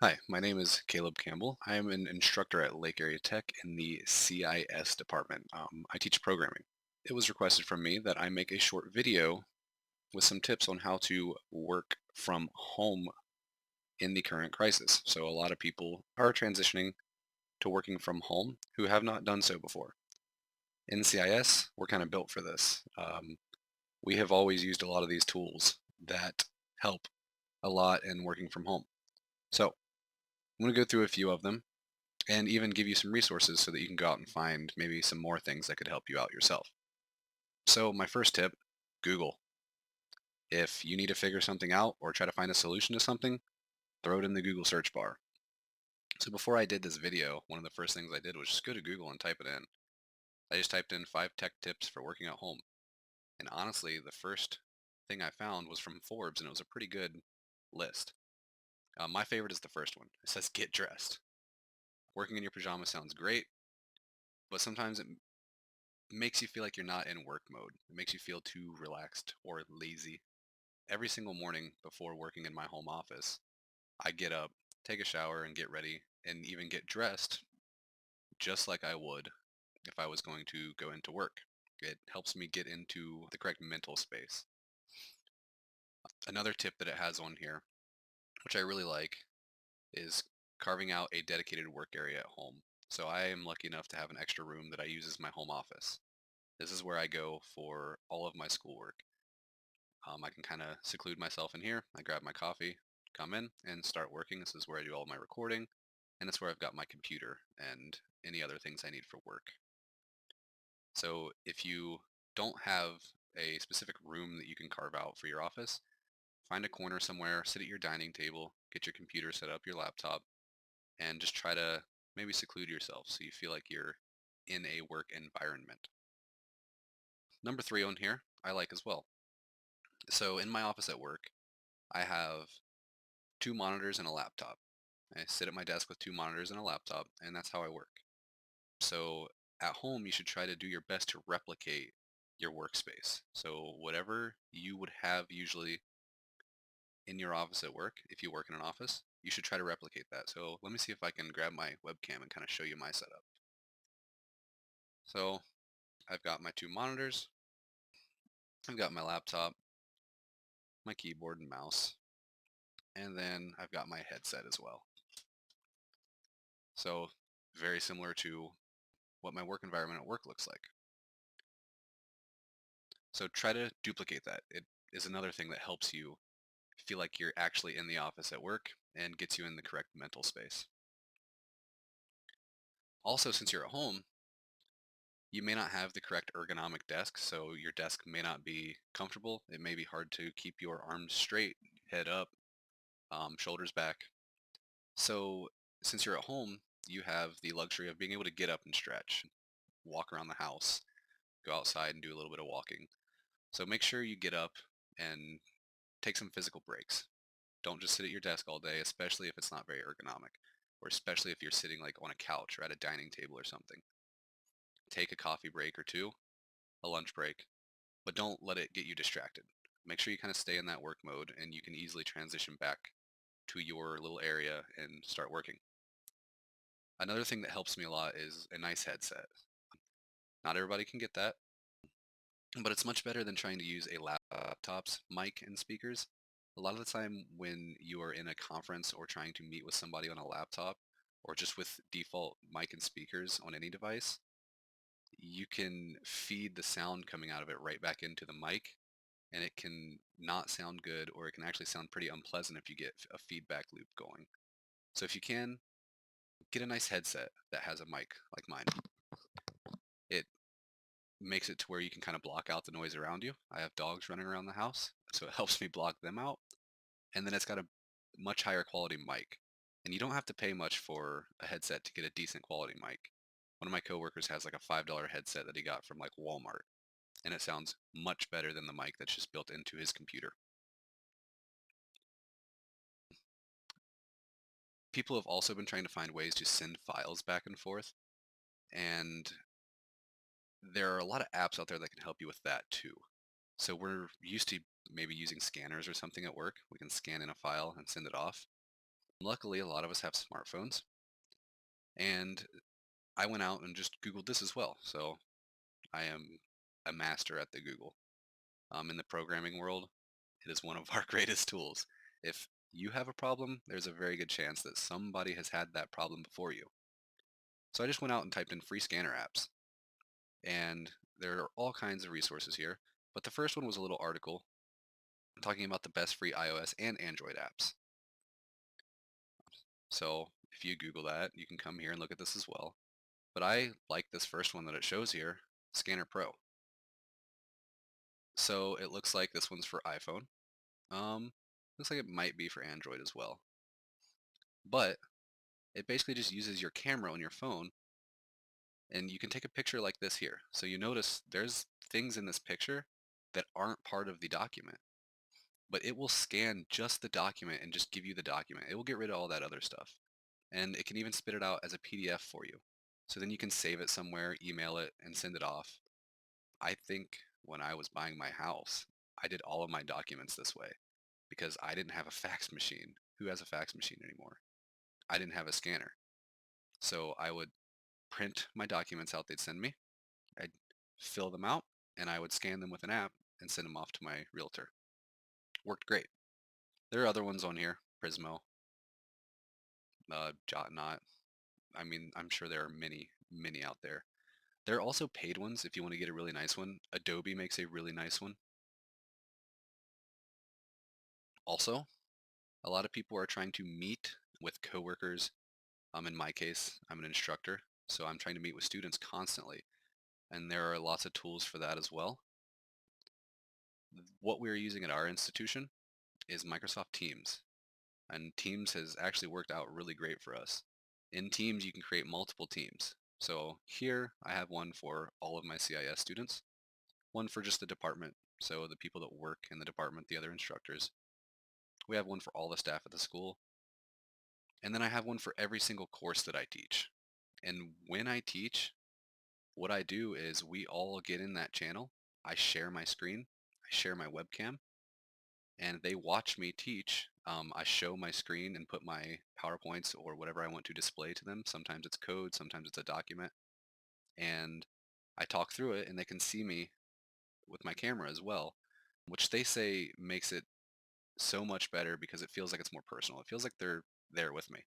Hi, my name is Caleb Campbell. I am an instructor at Lake Area Tech in the CIS department. I teach programming. It was requested from me that I make a short video with some tips on how to work from home in the current crisis. So a lot of people are transitioning to working from home who have not done so before. In CIS, we're kind of built for this. We have always used a lot of these tools that help a lot in working from home. So I'm going to go through a few of them and even give you some resources so that you can go out and find maybe some more things that could help you out yourself. So my first tip, Google. If you need to figure something out or try to find a solution to something, throw it in the Google search bar. So before I did this video, one of the first things I did was just go to Google and type it in. I just typed in 5 tech tips for working at home. And honestly, the first thing I found was from Forbes, and it was a pretty good list. My favorite is the first one. It says get dressed. Working in your pajamas sounds great, but sometimes it makes you feel like you're not in work mode. It makes you feel too relaxed or lazy. Every single morning before working in my home office, I get up, take a shower, and get ready, and even get dressed just like I would if I was going to go into work. It helps me get into the correct mental space. Another tip that it has on here, which I really like, is carving out a dedicated work area at home. So I am lucky enough to have an extra room that I use as my home office. This is where I go for all of my schoolwork. I can kind of seclude myself in here. I grab my coffee, come in, and start working. This is where I do all my recording, and it's where I've got my computer and any other things I need for work. So if you don't have a specific room that you can carve out for your office, find a corner somewhere, sit at your dining table, get your computer set up, your laptop, and just try to maybe seclude yourself so you feel like you're in a work environment. Number 3 on here, I like as well. So in my office at work, I have 2 monitors and a laptop. I sit at my desk with 2 monitors and a laptop, and that's how I work. So at home, you should try to do your best to replicate your workspace. So whatever you would have usually in your office at work, if you work in an office, you should try to replicate that. So let me see if I can grab my webcam and kind of show you my setup. So I've got my 2 monitors, I've got my laptop, my keyboard and mouse, and then I've got my headset as well. So very similar to what my work environment at work looks like. So try to duplicate that. It is another thing that helps you feel like you're actually in the office at work and gets you in the correct mental space. Also, since you're at home, you may not have the correct ergonomic desk, so your desk may not be comfortable. It may be hard to keep your arms straight, head up, shoulders back. So since you're at home, you have the luxury of being able to get up and stretch, walk around the house, go outside and do a little bit of walking. So make sure you get up and take some physical breaks. Don't just sit at your desk all day, especially if it's not very ergonomic, or especially if you're sitting like on a couch or at a dining table or something. Take a coffee break or two, a lunch break, but don't let it get you distracted. Make sure you kind of stay in that work mode and you can easily transition back to your little area and start working. Another thing that helps me a lot is a nice headset. Not everybody can get that, but it's much better than trying to use a laptop's mic and speakers. A lot of the time when you are in a conference or trying to meet with somebody on a laptop or just with default mic and speakers on any device, you can feed the sound coming out of it right back into the mic, and it can not sound good, or it can actually sound pretty unpleasant if you get a feedback loop going. So if you can, get a nice headset that has a mic like mine. It makes it to where you can kind of block out the noise around you. I have dogs running around the house, so it helps me block them out. And then it's got a much higher quality mic. And you don't have to pay much for a headset to get a decent quality mic. One of my coworkers has like a $5 headset that he got from like Walmart, and it sounds much better than the mic that's just built into his computer. People have also been trying to find ways to send files back and forth, and there are a lot of apps out there that can help you with that too. So we're used to maybe using scanners or something at work. We can scan in a file and send it off. Luckily, a lot of us have smartphones, and I went out and just Googled this as well. So I am a master at the Google. In the programming world, it is one of our greatest tools. If you have a problem, there's a very good chance that somebody has had that problem before you. So I just went out and typed in free scanner apps, and there are all kinds of resources here. But the first one was a little article talking about the best free iOS and Android apps. So if you Google that, you can come here and look at this as well. But I like this first one that it shows here, Scanner Pro. So it looks like this one's for iPhone. Um, Looks like it might be for Android as well. But it basically just uses your camera on your phone, and you can take a picture like this here. So you notice there's things in this picture that aren't part of the document, but it will scan just the document and just give you the document. It will get rid of all that other stuff. And it can even spit it out as a PDF for you. So then you can save it somewhere, email it, and send it off. I think when I was buying my house, I did all of my documents this way because I didn't have a fax machine. Who has a fax machine anymore? I didn't have a scanner. So I would print my documents out they'd send me. I'd fill them out, and I would scan them with an app and send them off to my realtor. Worked great. There are other ones on here, Prismo, Jotnot. I mean, I'm sure there are many, many out there. There are also paid ones if you want to get a really nice one. Adobe makes a really nice one. Also, a lot of people are trying to meet with coworkers. In my case, I'm an instructor, so I'm trying to meet with students constantly, and there are lots of tools for that as well. What we're using at our institution is Microsoft Teams, and Teams has actually worked out really great for us. In Teams, you can create multiple teams. So here I have one for all of my CIS students, one for just the department, so the people that work in the department, the other instructors. We have one for all the staff at the school, and then I have one for every single course that I teach. And when I teach, what I do is we all get in that channel. I share my screen, I share my webcam, and they watch me teach. I show my screen and put my PowerPoints or whatever I want to display to them. Sometimes it's code, sometimes it's a document, and I talk through it and they can see me with my camera as well, which they say makes it so much better because it feels like it's more personal. It feels like they're there with me.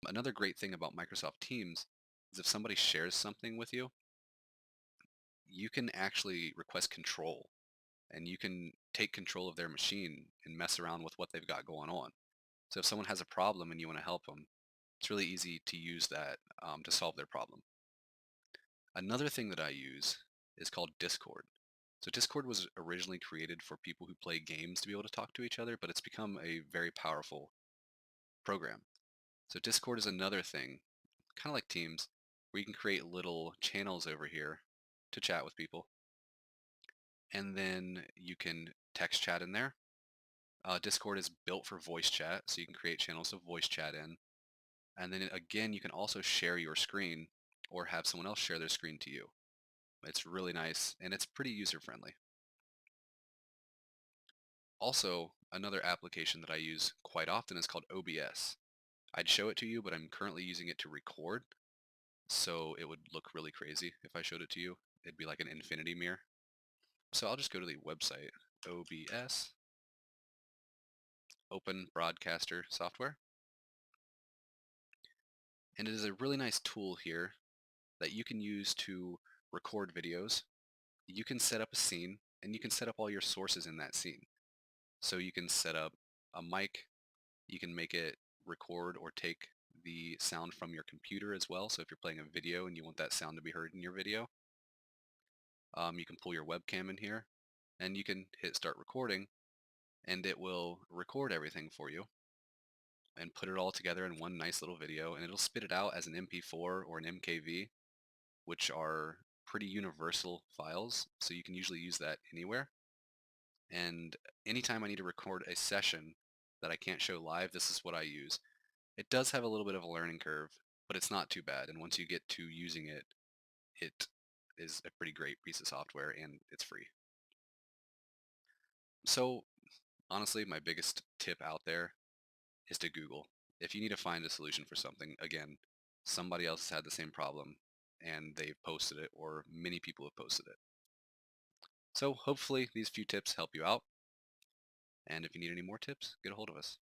Another great thing about Microsoft Teams is if somebody shares something with you, you can actually request control and you can take control of their machine and mess around with what they've got going on. So if someone has a problem and you want to help them, it's really easy to use that to solve their problem. Another thing that I use is called Discord. So Discord was originally created for people who play games to be able to talk to each other, but it's become a very powerful program. So Discord is another thing, kind of like Teams, where you can create little channels over here to chat with people. And then you can text chat in there. Discord is built for voice chat, so you can create channels of voice chat in. And then again, you can also share your screen or have someone else share their screen to you. It's really nice and it's pretty user friendly. Also, another application that I use quite often is called OBS. I'd show it to you, but I'm currently using it to record, so it would look really crazy if I showed it to you. It'd be like an infinity mirror. So I'll just go to the website, OBS, Open Broadcaster Software. And it is a really nice tool here that you can use to record videos. You can set up a scene and you can set up all your sources in that scene. So you can set up a mic, you can make it record or take the sound from your computer as well. So if you're playing a video and you want that sound to be heard in your video, you can pull your webcam in here and you can hit start recording and it will record everything for you and put it all together in one nice little video, and it'll spit it out as an MP4 or an MKV, which are pretty universal files, so you can usually use that anywhere. And anytime I need to record a session that I can't show live, this is what I use. It does have a little bit of a learning curve, but it's not too bad, and once you get to using it, it is a pretty great piece of software and it's free. So honestly, my biggest tip out there is to Google. if you need to find a solution for something, again, somebody else has had the same problem and they've posted it, or many people have posted it. So hopefully these few tips help you out. And if you need any more tips, get a hold of us.